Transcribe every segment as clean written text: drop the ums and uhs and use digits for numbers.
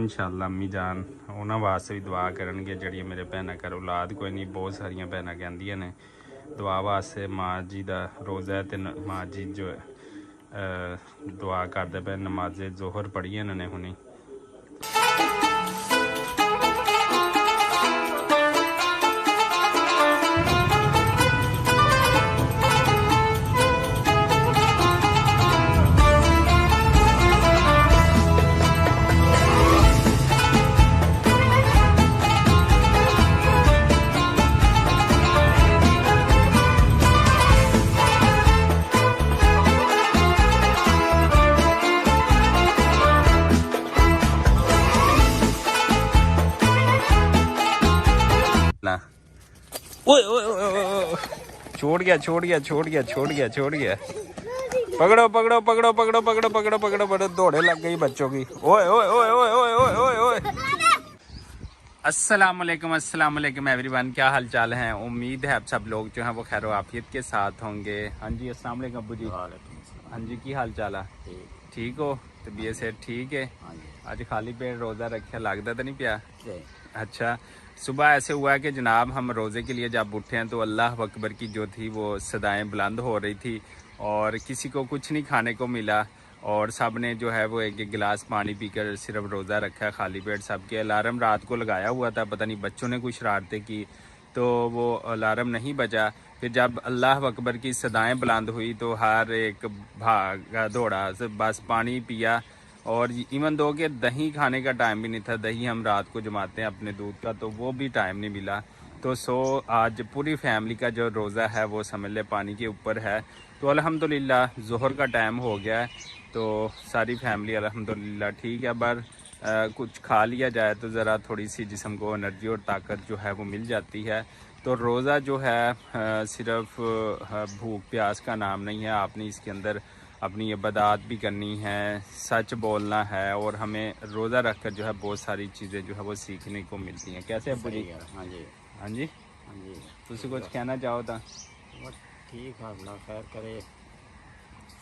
इंशाअल्लाह अम्मी जान उन्होंने वास्ते भी दुआ करनगे जड़ियाँ मेरे भैन घर औलाद कोई नहीं बहुत सारिया भैन कहदियाँ ने दुआ वास्ते माँ जी का रोज़ा है तो माँ जी जो दुआ करते पे नमाजे जोहर पढ़ी इन्होंने हुनी ओए ओए ओए छोड़ गया पकड़ो पकड़ो पकड़ो पकड़ो पकड़ो पकड़ो पकड़ो पकड़ो दौड़े लग गई बच्चों की ओए ओए ओए ओए ओए ओए ओए ओए अस्सलाम वालेकुम एवरीवन, क्या हाल चाल है। उम्मीद है आप सब लोग जो हैं वो खैर आफियत के साथ होंगे। हाँ जी अस्सलाम वालेकुम अब्बू जी। हाँ जी की हाल चाल है? ठीक हो? तबीयत से ठीक है? आज खाली पेट रोज़ा रखा लगता तो नहीं पिया? अच्छा, सुबह ऐसे हुआ कि जनाब हम रोज़े के लिए जब उठे हैं तो अल्लाह अकबर की जो थी वो सदाएं बुलंद हो रही थी और किसी को कुछ नहीं खाने को मिला और सब ने जो है वो एक एक गिलास पानी पीकर सिर्फ रोज़ा रखा है खाली पेट। सबके अलार्म रात को लगाया हुआ था, पता नहीं बच्चों ने कुछ शरारतें की तो वो अलार्म नहीं बजा। फिर जब अल्लाह अकबर की सदाएं बुलंद हुई तो हर एक भागा दौड़ा बस पानी पिया और इवन दो कि दही खाने का टाइम भी नहीं था। दही हम रात को जमाते हैं अपने दूध का, तो वो भी टाइम नहीं मिला। तो आज पूरी फैमिली का जो रोज़ा है वो समझ ले पानी के ऊपर है। तो अल्हम्दुलिल्लाह ज़ोहर का टाइम हो गया है तो सारी फैमिली अल्हम्दुलिल्लाह ठीक है। पर कुछ खा लिया जाए तो ज़रा थोड़ी सी जिस्म को एनर्जी और ताकत जो है वो मिल जाती है। तो रोज़ा जो है सिर्फ भूख प्यास का नाम नहीं है, आपने इसके अंदर अपनी इबादत भी करनी है, सच बोलना है और हमें रोज़ा रख कर जो है बहुत सारी चीज़ें जो है वो सीखने को मिलती हैं। कैसे अब्बू जी? हाँ जी हाँ जी हाँ जी तुसी कुछ कहना चाहो तो? ठीक है, अल्लाह खैर करे,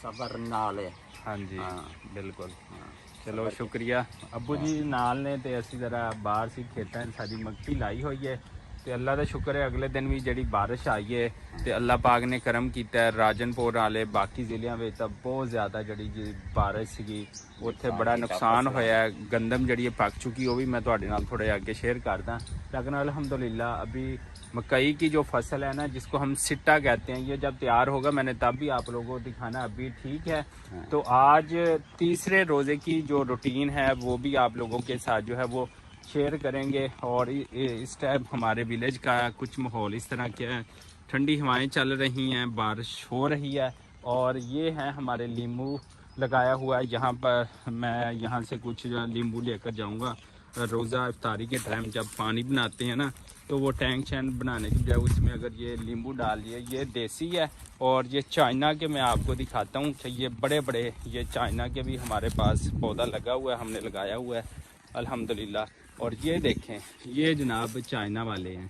सबर नाल है। हाँ जी हाँ बिल्कुल। हाँ चलो शुक्रिया अब्बू जी नाल ने तो असी ज़रा बाहर सी खेतों सारी मक्की लाई हुई है तो अल्लाह का शुक्र है अगले दिन भी जी बारिश आई है तो अल्लाह पाक ने करम किया है। राजनपुर वाले बाकी जिलों में तो बहुत ज़्यादा जी बारिश सी उत्थे बड़ा नुकसान होया, गंदम जी पक चुकी वो भी मैं थोड़े नाल थोड़े आगे शेयर करदा। लेकिन अल्हम्दुलिल्लाह अभी मकई की जो फसल है ना जिसको हम सिट्टा कहते हैं, ये जब तैयार होगा मैंने तब भी आप लोगों को दिखाना, अभी ठीक है। तो आज तीसरे रोज़े की जो रूटीन है वो भी आप लोगों के साथ जो है वो शेयर करेंगे। और इस टाइम हमारे विलेज का कुछ माहौल इस तरह के है, ठंडी हवाएं चल रही हैं, बारिश हो रही है और ये है हमारे नींबू लगाया हुआ है। यहाँ पर मैं यहाँ से कुछ नींबू लेकर जाऊँगा रोज़ा इफ्तारी के टाइम जब पानी बनाते हैं ना तो वो टैंक शैंक बनाने की बजाय उसमें अगर ये नींबू डाल दिए। ये देसी है और ये चाइना के मैं आपको दिखाता हूँ कि ये बड़े बड़े ये चाइना के भी हमारे पास पौधा लगा हुआ है, हमने लगाया हुआ है अल्हम्दुलिल्लाह। और ये देखें ये जनाब चाइना वाले हैं।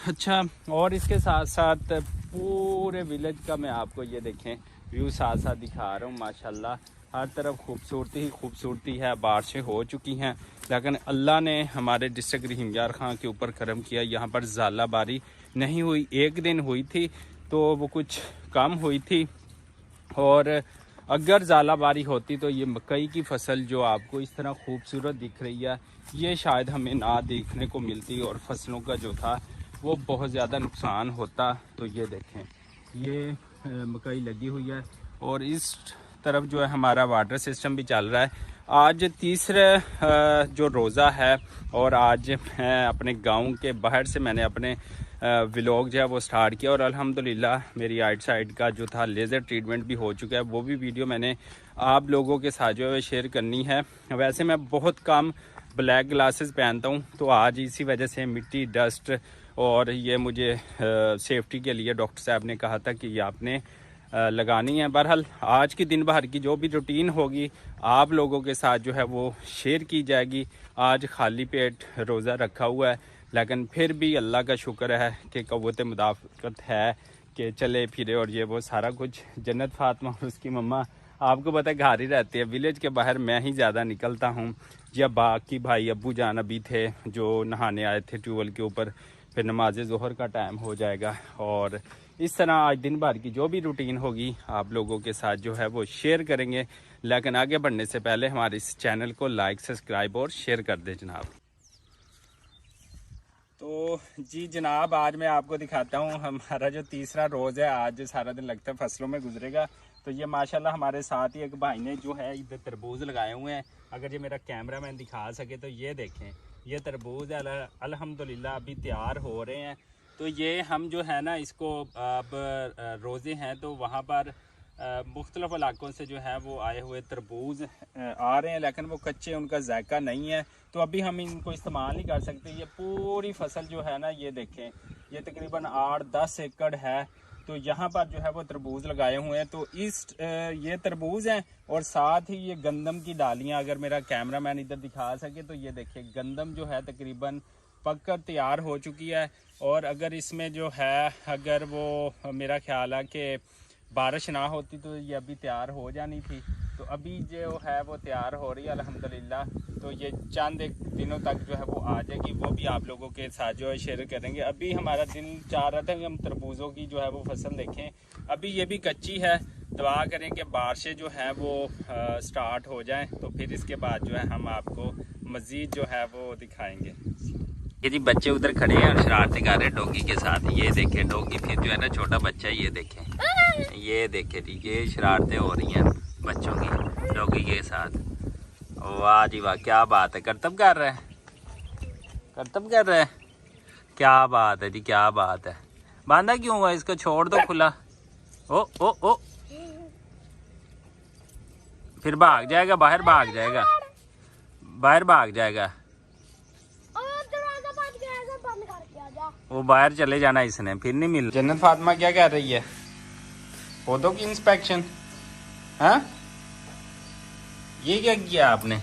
अच्छा, और इसके साथ साथ पूरे विलेज का मैं आपको ये देखें व्यू साथ साथ दिखा रहा हूँ। माशाल्लाह हर तरफ खूबसूरती ही खूबसूरती है। बारिशें हो चुकी हैं लेकिन अल्लाह ने हमारे डिस्ट्रिक्ट रहीम यार खां के ऊपर करम किया। यहाँ पर ज़ालाबारी नहीं हुई, एक दिन हुई थी तो वो कुछ कम हुई थी और अगर ज़ालाबारी होती तो ये मकई की फसल जो आपको इस तरह खूबसूरत दिख रही है ये शायद हमें ना देखने को मिलती और फसलों का जो था वो बहुत ज़्यादा नुकसान होता। तो ये देखें ये मकई लगी हुई है और इस तरफ जो है हमारा वाटर सिस्टम भी चल रहा है। आज तीसरा जो रोज़ा है और आज मैं अपने गांव के बाहर से मैंने अपने व्लॉग जो है वो स्टार्ट किया और अल्हम्दुलिल्लाह मेरी आइट साइड का जो था लेज़र ट्रीटमेंट भी हो चुका है। वो भी वीडियो मैंने आप लोगों के साथ जो है शेयर करनी है। वैसे मैं बहुत कम ब्लैक ग्लासेस पहनता हूँ तो आज इसी वजह से मिट्टी डस्ट और ये मुझे सेफ्टी के लिए डॉक्टर साहब ने कहा था कि ये आपने लगानी है। बहरहाल आज की दिन भर की जो भी रूटीन होगी आप लोगों के साथ जो है वो शेयर की जाएगी। आज खाली पेट रोज़ा रखा हुआ है लेकिन फिर भी अल्लाह का शुक्र है कि क़व्वत मुदाफ़क़त है कि चले फिरे और ये वो सारा कुछ। जन्नत फातिमा और उसकी मम्मा आपको पता है घर ही रहते हैं, विलेज के बाहर मैं ही ज़्यादा निकलता हूँ। या बाकी भाई अब्बू जान अभी थे जो नहाने आए थे ट्यूबवेल के ऊपर, फिर नमाज ज़ोहर का टाइम हो जाएगा। और इस तरह आज दिन भर की जो भी रूटीन होगी आप लोगों के साथ जो है वो शेयर करेंगे। लेकिन आगे बढ़ने से पहले हमारे इस चैनल को लाइक, सब्सक्राइब और शेयर कर दें जनाब। तो जी जनाब, आज मैं आपको दिखाता हूँ हमारा जो तीसरा रोज़ है। आज जो सारा दिन लगता है फसलों में गुजरेगा। तो ये माशाल्लाह हमारे साथ ही एक भाई ने जो है इधर तरबूज लगाए हुए हैं। अगर ये मेरा कैमरा मैन दिखा सके तो ये देखें, ये तरबूज अल्हम्दुलिल्लाह अभी तैयार हो रहे हैं। तो ये हम जो है ना इसको अब रोज़े हैं तो वहाँ पर मुख्तलिफ़ इलाकों से जो है वो आए हुए तरबूज आ रहे हैं, लेकिन वो कच्चे, उनका जायका नहीं है तो अभी हम इनको इस्तेमाल नहीं कर सकते। ये पूरी फसल जो है ना, ये देखें, ये तकरीबन 8-10 एकड़ है। तो यहाँ पर जो है वो तरबूज लगाए हुए हैं। तो ये तरबूज हैं और साथ ही ये गंदम की डालियाँ, अगर मेरा कैमरा मैन इधर दिखा सके तो ये देखिए गंदम जो है तकरीबन पककर तैयार हो चुकी है। और अगर इसमें जो है, अगर वो मेरा ख्याल है कि बारिश ना होती तो ये अभी तैयार हो जानी थी। तो अभी जो है वो तैयार हो रही है अल्हम्दुलिल्लाह। तो ये चंद एक दिनों तक जो है वो आ जाएगी, वो भी आप लोगों के साथ जो है शेयर करेंगे। अभी हमारा दिल चाह रहा था कि हम तरबूजों की जो है वो फसल देखें। अभी ये भी कच्ची है, दुआ करें कि बारिशें जो हैं वो स्टार्ट हो जाएं, तो फिर इसके बाद जो है हम आपको मज़ीद जो है वो दिखाएंगे। ये जी बच्चे उधर खड़े हैं और शरारतें कर रहे हैं डॉगी के साथ। ये देखें डॉगी, फिर जो है ना छोटा बच्चा, ये देखें जी, ये शरारतें हो रही हैं बच्चों की डॉगी के साथ। वाह जी वाह, क्या बात है, करतब कर रहे हैं, क्या बात है जी, क्या बात है। बांधा क्यों हुआ इसको, छोड़ दो खुला। ओ ओ ओ, फिर भाग जाएगा, बाहर भाग जाएगा। वो बाहर चले जाना इसने, फिर नहीं मिल। जन्नत फातिमा क्या कह रही है, पौधों की इंस्पेक्शन? हाँ, ये क्या किया आपने,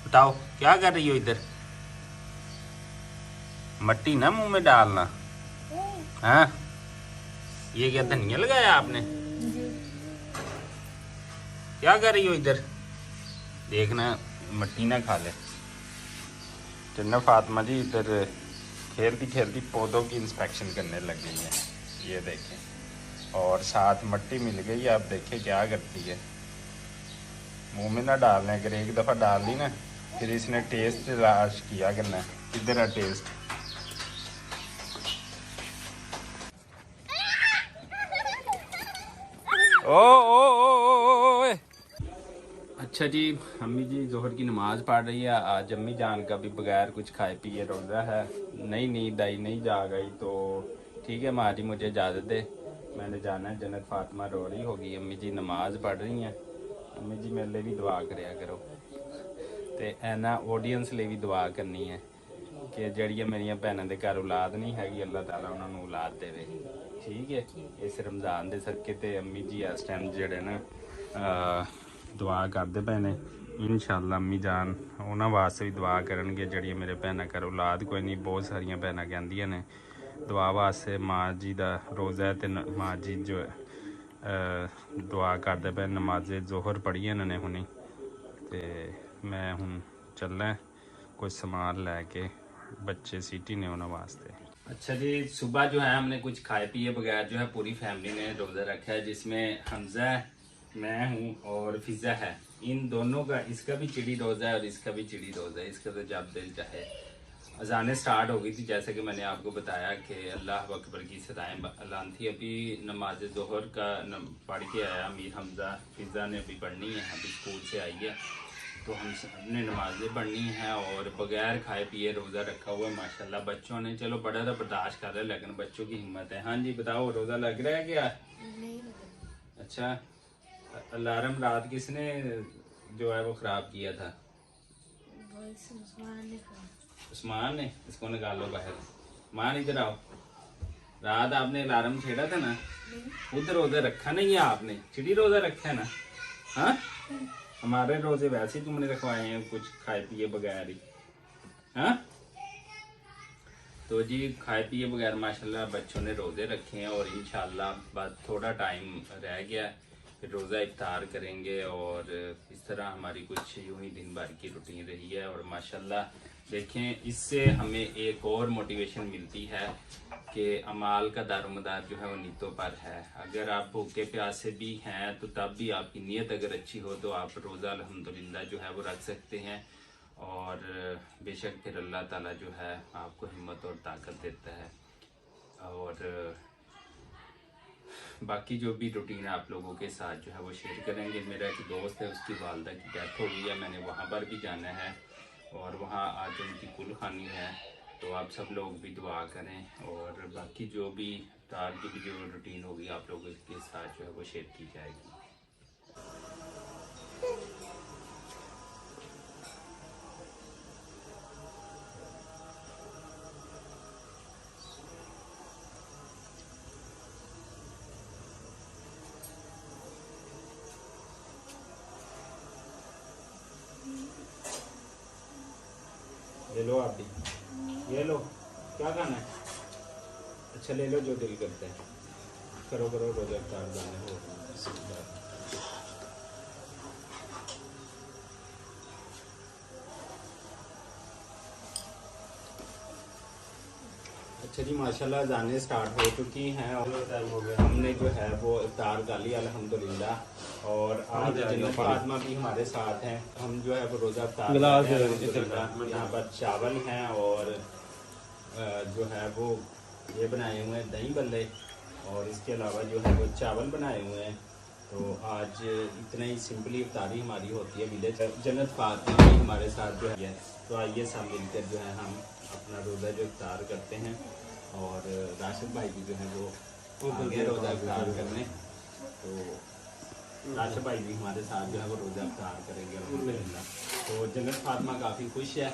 बताओ क्या कर रही हो इधर? मट्टी ना मुंह में डालना। हाँ, ये क्या धनिया लगाया आपने? क्या कर रही हो इधर, देखना मट्टी ना खा ले। जन्नत फातिमा जी इधर खेलती खेलती पौधों की इंस्पेक्शन करने लग गई है, ये देखें। और साथ मट्टी मिल गई है, अब देखें क्या करती है। मुंह में ना डालना, अगर एक दफ़ा डाल दी ना फिर इसने टेस्ट तलाश किया करना, किधर है टेस्ट। ओ ओ ओ ओ ओ। अच्छा जी, अम्मी जी जोहर की नमाज़ पढ़ रही है। आज अम्मी जान का भी बगैर कुछ खाए पिए रोज़ा है। नहीं नींद आई, नहीं जाग आई, तो ठीक है माँ जी मुझे इजाज़त दे, मैंने जाना है। जन्नत फातिमा रो रही होगी, अम्मी जी नमाज़ पढ़ रही हैं। अम्मी जी मेरे लिए भी दुआ करया करो, तो ऐना ऑडियंस लिए भी दुआ करनी है कि जड़ियाँ मेरिया भैनों के घर औलाद नहीं हैगी, अल्लाह ताला उन्होंने औलाद देवे। ठीक है, इस रमज़ान के सदके ते अम्मी जी इस टाइम जड़े ना दुआ करते पे ने। इंशाअल्लाह अम्मी जान उन्होंने वास्ते भी दुआ करनगे जड़ियाँ मेरे भैनों घर औलाद कोई नहीं। बहुत सारिया भैनों कहंदियां ने दुआ वास्ते। माँ जी का रोज़ा है तो माँ जी जो दुआ करते पे। नमाज़े जोहर पढ़ी इन्होंने हुनी, तो मैं हूँ चलना कुछ सामान लैके, बच्चे सीटी ने उन्होंने वास्ते। अच्छा जी, सुबह जो है हमने कुछ खाए पिए बगैर जो है पूरी फैमिली ने रोज़ा रखा है, जिसमें हमजा है, मैं हूँ और फिज़ा है। इन दोनों का, इसका भी चिड़ी रोज़ा है और इसका भी चिड़ी रोज़ा है। इसका तो जब दिल चाहे। अजानें स्टार्ट हो गई थी, जैसे कि मैंने आपको बताया कि अल्लाह अकबर की सदाएं ऐलान थी। अभी नमाज ज़ोहर का पढ़ के आया अमीर हमजा, फिज़ा ने अभी पढ़नी है, अभी स्कूल से आई है, तो हम सबने नमाज़ें पढ़नी हैं और बगैर खाए पिए रोज़ा रखा हुआ है माशाल्लाह। बच्चों ने चलो बड़ा तो बर्दाश्त कर रहे, लेकिन बच्चों की हिम्मत है। हाँ जी बताओ, रोज़ा लग रहा है क्या? नहीं। अच्छा, अलार्म रात किसने जो है वो ख़राब किया था? उस्मान ने। इसको निकालो बाहर। मान इधर आओ। रात आपने अलार्म छेड़ा था ना, उधर रोज़ा रखा नहीं है आपने, चिड़ी रोज़ा रखा है ना? हाँ, हमारे रोजे वैसे ही तुमने रखवाए हैं कुछ खाए पिए बगैर ही। हाँ, तो जी खाए पिए बगैर माशाल्लाह बच्चों ने रोजे रखे हैं और इंशाल्लाह बस थोड़ा टाइम रह गया फिर रोज़ा इफ्तार करेंगे और इस तरह हमारी कुछ यूं ही दिन भर की रूटीन रही है। और माशाल्लाह देखें, इससे हमें एक और मोटिवेशन मिलती है कि अमाल का दारोमदार जो है वो नीयतों पर है। अगर आप भूखे प्यासे भी हैं तो तब भी आपकी नीयत अगर अच्छी हो तो आप रोज़ा अल्हम्दुलिल्लाह जो है वो रख सकते हैं। और बेशक फिर अल्लाह ताला जो है आपको हिम्मत और ताकत देता है। और बाकी जो भी रूटीन आप लोगों के साथ जो है वो शेयर करेंगे। मेरा एक दोस्त है, उसकी वालदा की डेथ हो गई है, मैंने वहाँ पर भी जाना है और वहाँ आज उनकी कुल खानी है, तो आप सब लोग भी दुआ करें। और बाकी जो भी इफ्तार की भी जो रूटीन होगी आप लोगों के साथ जो है वो शेयर की जाएगी। ले लो आप भी, ये लो, क्या खाना है? अच्छा ले लो जो दिल करता है। करो करो रोजा इफ्तार जाने हो। अच्छा जी, माशाल्लाह जाने स्टार्ट हो चुकी हैं और टाइम हो गया, हमने जो है वो इफ्तार कर लिया अल्हम्दुलिल्लाह। और आज जन्नत फातिमा भी हमारे साथ हैं। हम जो है वो रोज़ा इफ्तार कर रहे हैं अल्हम्दुलिल्लाह। यहाँ पर चावल हैं और जो है वो ये बनाए हुए हैं दही बल्ले, और इसके अलावा जो है वो चावल बनाए हुए हैं। तो आज इतना ही सिंपली इफ्तारी हमारी होती है विलेज। जन्नत फातिमा भी हमारे साथ जो है, तो आइए सब मिलकर जो है हम अपना रोज़ा जो इफ्तार करते हैं। और राशिद भाई भी जो है वो आगे रोज़ा इफ्तार करने, तो राशिद भाई भी हमारे साथ जो है वो रोज़ा इफ्तार करेंगे अल्हम्दुलिल्लाह। तो जन्नत फातिमा काफ़ी खुश है।